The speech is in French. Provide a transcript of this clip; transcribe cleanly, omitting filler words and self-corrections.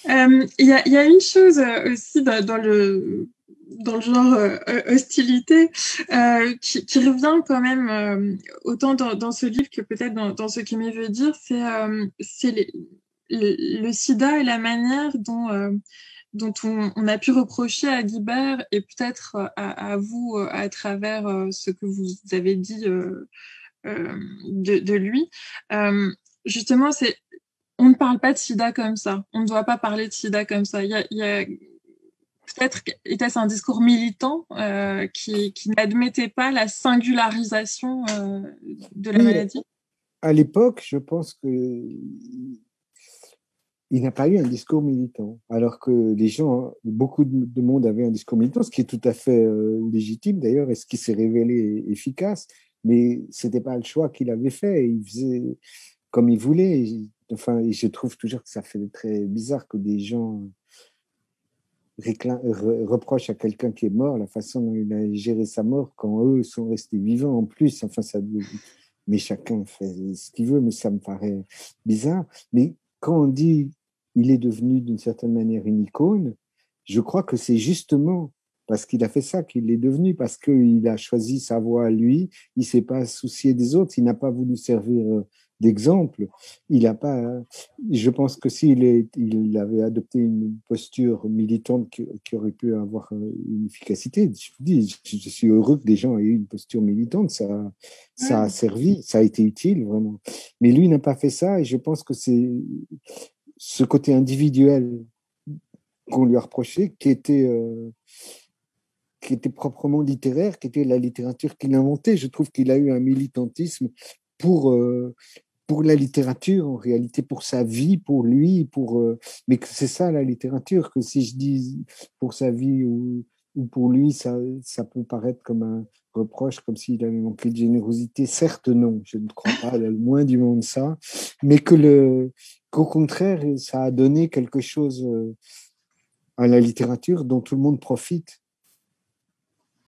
Il y a une chose aussi dans le genre hostilité qui revient quand même autant dans ce livre que peut-être dans ce qu'il veut dire, c'est le sida et la manière dont on a pu reprocher à Guibert et peut-être à vous à travers ce que vous avez dit de lui. Euh, Justement, on ne parle pas de sida comme ça. On ne doit pas parler de sida comme ça. Il y a peut-être était-ce un discours militant qui n'admettait pas la singularisation de la Oui, maladie. à l'époque, je pense que il n'a pas eu un discours militant, alors que les gens, beaucoup de monde avait un discours militant, ce qui est tout à fait légitime d'ailleurs, et ce qui s'est révélé efficace, mais c'était pas le choix qu'il avait fait. Il faisait comme il voulait. Enfin, et je trouve toujours que ça fait très bizarre que des gens reprochent à quelqu'un qui est mort la façon dont il a géré sa mort quand eux sont restés vivants en plus. Enfin, ça, mais chacun fait ce qu'il veut, mais ça me paraît bizarre. Mais quand on dit il est devenu d'une certaine manière une icône, je crois que c'est justement parce qu'il a fait ça qu'il est devenu, parce qu'il a choisi sa voie à lui, il ne s'est pas soucié des autres, il n'a pas voulu servir d'exemple. Il a pas, je pense que il avait adopté une posture militante qui aurait pu avoir une efficacité, je vous dis, je suis heureux que des gens aient eu une posture militante, ça a Ouais. servi, ça a été utile vraiment. Mais lui n'a pas fait ça et je pense que c'est ce côté individuel qu'on lui a reproché qui était proprement littéraire, qui était la littérature qu'il inventait. Je trouve qu'il a eu un militantisme pour, euh, pour la littérature, en réalité, pour sa vie, pour lui, mais que c'est ça la littérature, que si je dis pour sa vie ou pour lui, ça peut paraître comme un reproche, comme s'il avait manqué de générosité. Certes, non, je ne crois pas, le moins du monde ça, mais qu'au contraire, ça a donné quelque chose à la littérature dont tout le monde profite.